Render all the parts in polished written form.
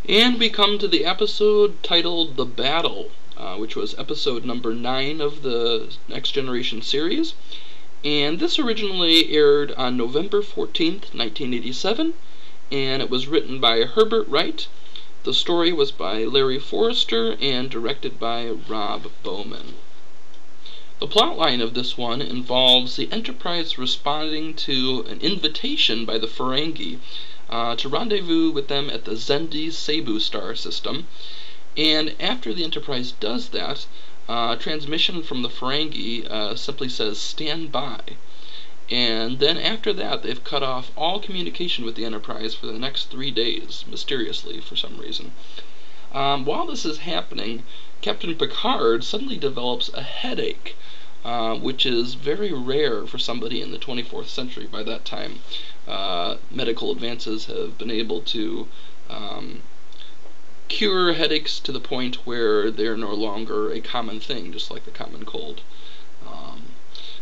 And we come to the episode titled The Battle, which was episode number 9 of the Next Generation series. And this originally aired on November 14th, 1987, and it was written by Herbert Wright. The story was by Larry Forrester and directed by Rob Bowman. The plotline of this one involves the Enterprise responding to an invitation by the Ferengi to rendezvous with them at the Xendi Cebu star system, and after the Enterprise does that, transmission from the Ferengi simply says "stand by," and then after that they've cut off all communication with the Enterprise for the next 3 days, mysteriously for some reason. While this is happening, Captain Picard suddenly develops a headache, which is very rare for somebody in the 24th century. By that time, medical advances have been able to cure headaches to the point where they're no longer a common thing, just like the common cold.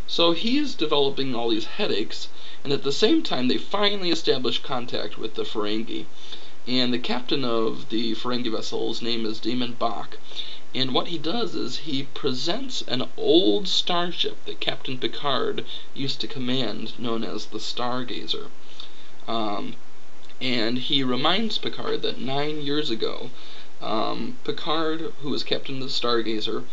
So he's developing all these headaches, and at the same time they finally establish contact with the Ferengi. And the captain of the Ferengi vessel's name is Damon Bach. And what he does is he presents an old starship that Captain Picard used to command, known as the Stargazer. And he reminds Picard that 9 years ago, Picard, who was captain of the Stargazer,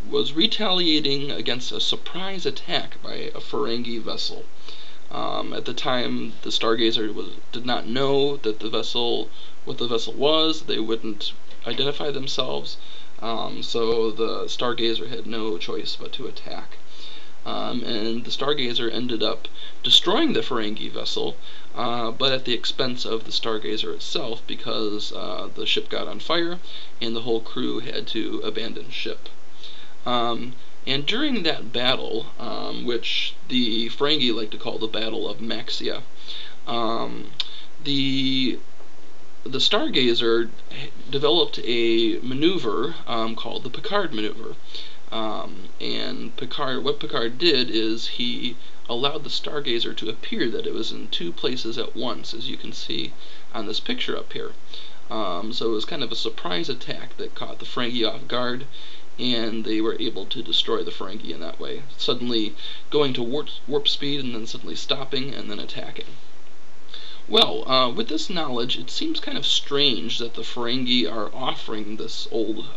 was retaliating against a surprise attack by a Ferengi vessel. At the time, the Stargazer did not know that what the vessel was. They wouldn't identify themselves, so the Stargazer had no choice but to attack. And the Stargazer ended up destroying the Ferengi vessel, but at the expense of the Stargazer itself, because the ship got on fire and the whole crew had to abandon ship. And during that battle, which the Ferengi like to call the Battle of Maxia, the Stargazer developed a maneuver called the Picard maneuver. And what Picard did is he allowed the Stargazer to appear that it was in 2 places at once, as you can see on this picture up here. So it was kind of a surprise attack that caught the Ferengi off guard, and they were able to destroy the Ferengi in that way, suddenly going to warp speed and then suddenly stopping and then attacking. Well, with this knowledge, it seems kind of strange that the Ferengi are offering this old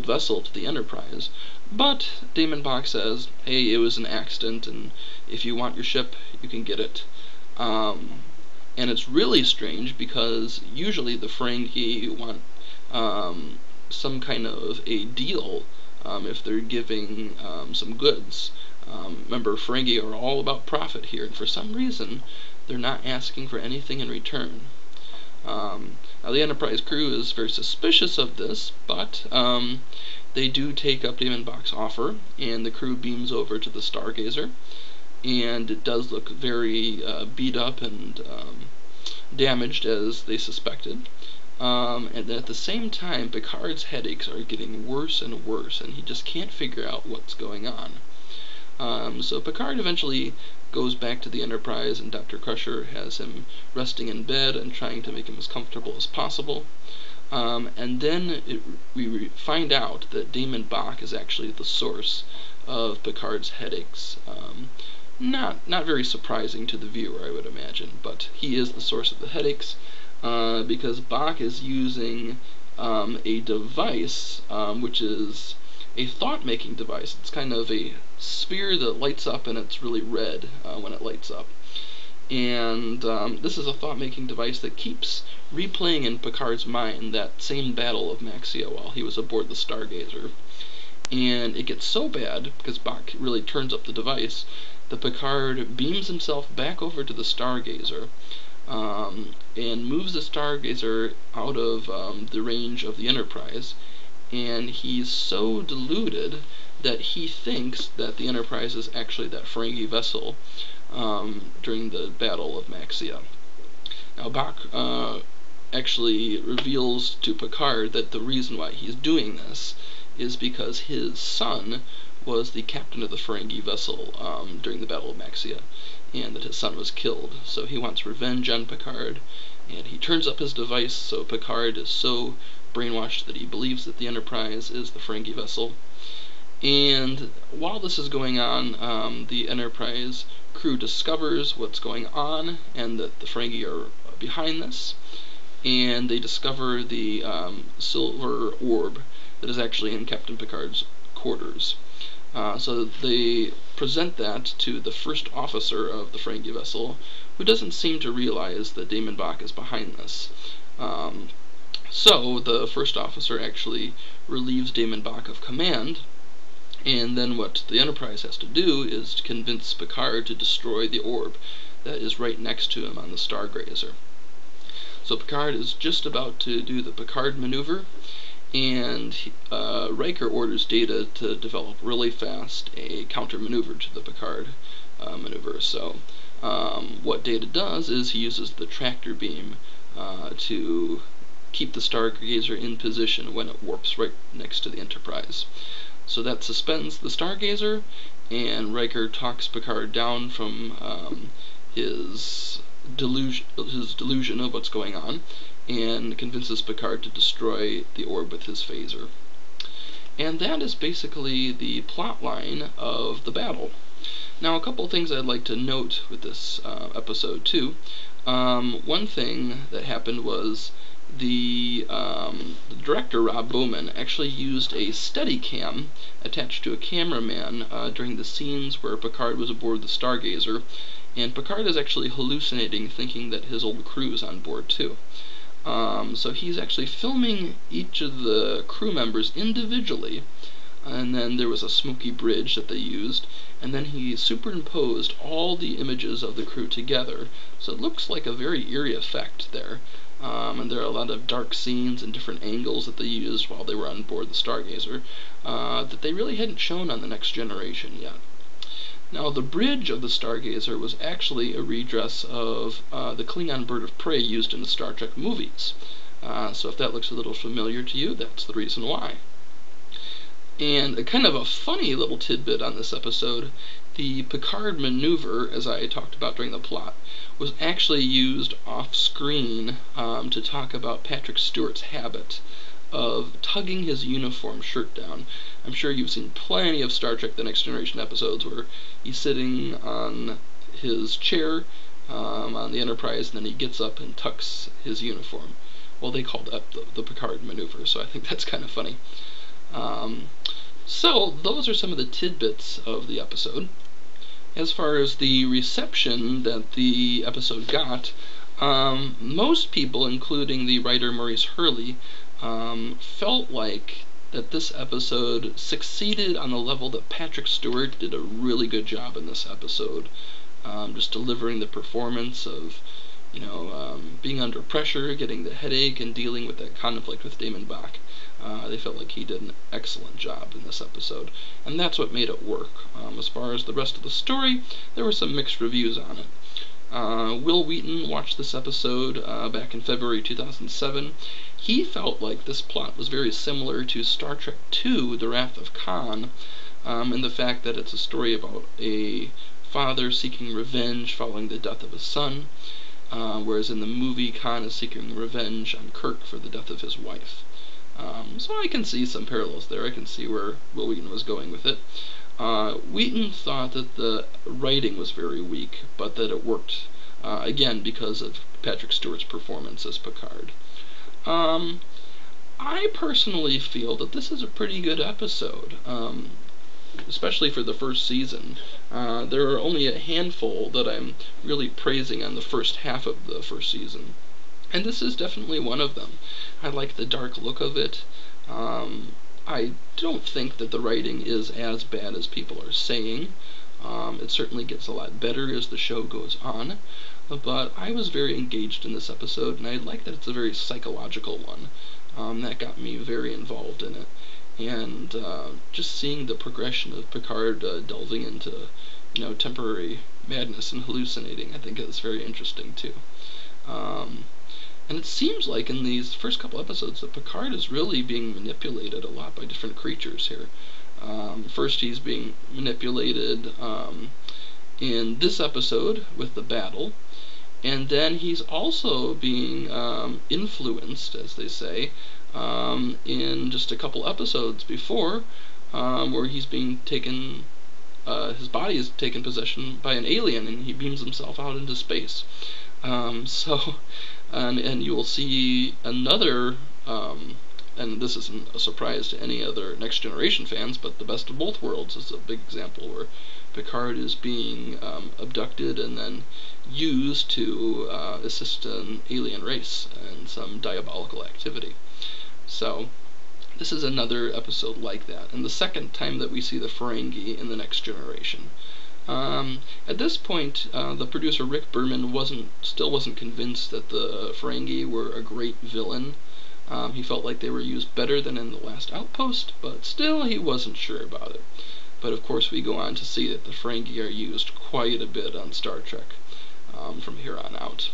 vessel to the Enterprise. But Damon Bach says, hey, it was an accident, and if you want your ship, you can get it. And it's really strange because usually the Ferengi want some kind of a deal if they're giving some goods. Remember, Ferengi are all about profit here, and for some reason, they're not asking for anything in return. Now the Enterprise crew is very suspicious of this, but they do take up Damon Bach's offer, and the crew beams over to the Stargazer, and it does look very beat up and damaged as they suspected. And then at the same time, Picard's headaches are getting worse and worse, and he just can't figure out what's going on. So Picard eventually goes back to the Enterprise, and Dr. Crusher has him resting in bed and trying to make him as comfortable as possible. And then we find out that Damon Bach is actually the source of Picard's headaches. Not very surprising to the viewer, I would imagine, but he is the source of the headaches, because Bach is using a device which is a thought-making device. It's kind of a sphere that lights up, and it's really red when it lights up. And this is a thought-making device that keeps replaying in Picard's mind that same Battle of Maxia while he was aboard the Stargazer. And it gets so bad, because Bach really turns up the device, that Picard beams himself back over to the Stargazer, and moves the Stargazer out of the range of the Enterprise, and he's so deluded that he thinks that the Enterprise is actually that Ferengi vessel during the Battle of Maxia. Now Bach actually reveals to Picard that the reason why he's doing this is because his son was the captain of the Ferengi vessel during the Battle of Maxia, and that his son was killed. So he wants revenge on Picard, and he turns up his device, so Picard is so brainwashed that he believes that the Enterprise is the Ferengi vessel. And while this is going on, the Enterprise crew discovers what's going on and that the Ferengi are behind this, and they discover the silver orb that is actually in Captain Picard's quarters. So they present that to the first officer of the Ferengi vessel, who doesn't seem to realize that Damon Bach is behind this. So the first officer actually relieves Damon Bach of command, and then what the Enterprise has to do is to convince Picard to destroy the orb that is right next to him on the Stargazer. So Picard is just about to do the Picard maneuver, and Riker orders Data to develop really fast a counter-maneuver to the Picard maneuver. So what Data does is he uses the tractor beam to keep the Stargazer in position when it warps right next to the Enterprise. So that suspends the Stargazer, and Riker talks Picard down from his delusion of what's going on, and convinces Picard to destroy the orb with his phaser. And that is basically the plot line of the battle. Now, a couple things I'd like to note with this episode too. One thing that happened was the director, Rob Bowman, actually used a Steadicam attached to a cameraman during the scenes where Picard was aboard the Stargazer, and Picard is actually hallucinating, thinking that his old crew is on board too. So he's actually filming each of the crew members individually, and then there was a smoky bridge that they used, and then he superimposed all the images of the crew together, so it looks like a very eerie effect there. And there are a lot of dark scenes and different angles that they used while they were on board the Stargazer that they really hadn't shown on the Next Generation yet. Now, the bridge of the Stargazer was actually a redress of the Klingon bird of prey used in the Star Trek movies. So if that looks a little familiar to you, that's the reason why. And a kind of a funny little tidbit on this episode, the Picard maneuver, as I talked about during the plot, was actually used off-screen to talk about Patrick Stewart's habit of tugging his uniform shirt down. I'm sure you've seen plenty of Star Trek The Next Generation episodes where he's sitting on his chair on the Enterprise, and then he gets up and tucks his uniform. Well, they call that the Picard maneuver, so I think that's kind of funny. So those are some of the tidbits of the episode. As far as the reception that the episode got, most people, including the writer Maurice Hurley, felt like that this episode succeeded on the level that Patrick Stewart did a really good job in this episode, just delivering the performance of, being under pressure, getting the headache, and dealing with that conflict with Damon Bach. They felt like he did an excellent job in this episode, and that's what made it work. As far as the rest of the story, there were some mixed reviews on it. Will Wheaton watched this episode back in February 2007. He felt like this plot was very similar to Star Trek II, The Wrath of Khan, in the fact that it's a story about a father seeking revenge following the death of his son, whereas in the movie, Khan is seeking revenge on Kirk for the death of his wife. So I can see some parallels there. I can see where Will Wheaton was going with it. Wheaton thought that the writing was very weak, but that it worked, again, because of Patrick Stewart's performance as Picard. I personally feel that this is a pretty good episode, especially for the first season. There are only a handful that I'm really praising on the first half of the first season, and this is definitely one of them. I like the dark look of it. I don't think that the writing is as bad as people are saying. It certainly gets a lot better as the show goes on, but I was very engaged in this episode, and I like that it's a very psychological one. That got me very involved in it, and just seeing the progression of Picard delving into, temporary madness and hallucinating, I think is very interesting too. And it seems like in these first couple episodes that Picard is really being manipulated a lot by different creatures here. First he's being manipulated in this episode with the battle, And then he's also being influenced, as they say, in just a couple episodes before, where he's being taken, his body is taken possession by an alien, and he beams himself out into space. And you will see another, and this isn't a surprise to any other Next Generation fans, but the Best of Both Worlds is a big example where Picard is being abducted and then used to assist an alien race in some diabolical activity. So this is another episode like that, and the second time that we see the Ferengi in the Next Generation. At this point, the producer Rick Berman still wasn't convinced that the Ferengi were a great villain. He felt like they were used better than in The Last Outpost, but still he wasn't sure about it. But of course we go on to see that the Ferengi are used quite a bit on Star Trek from here on out.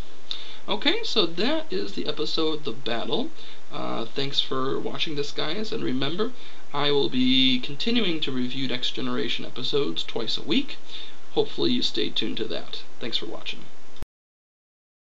Okay, so that is the episode The Battle. Thanks for watching this, guys, and remember, I will be continuing to review Next Generation episodes twice a week. Hopefully you stay tuned to that. Thanks for watching.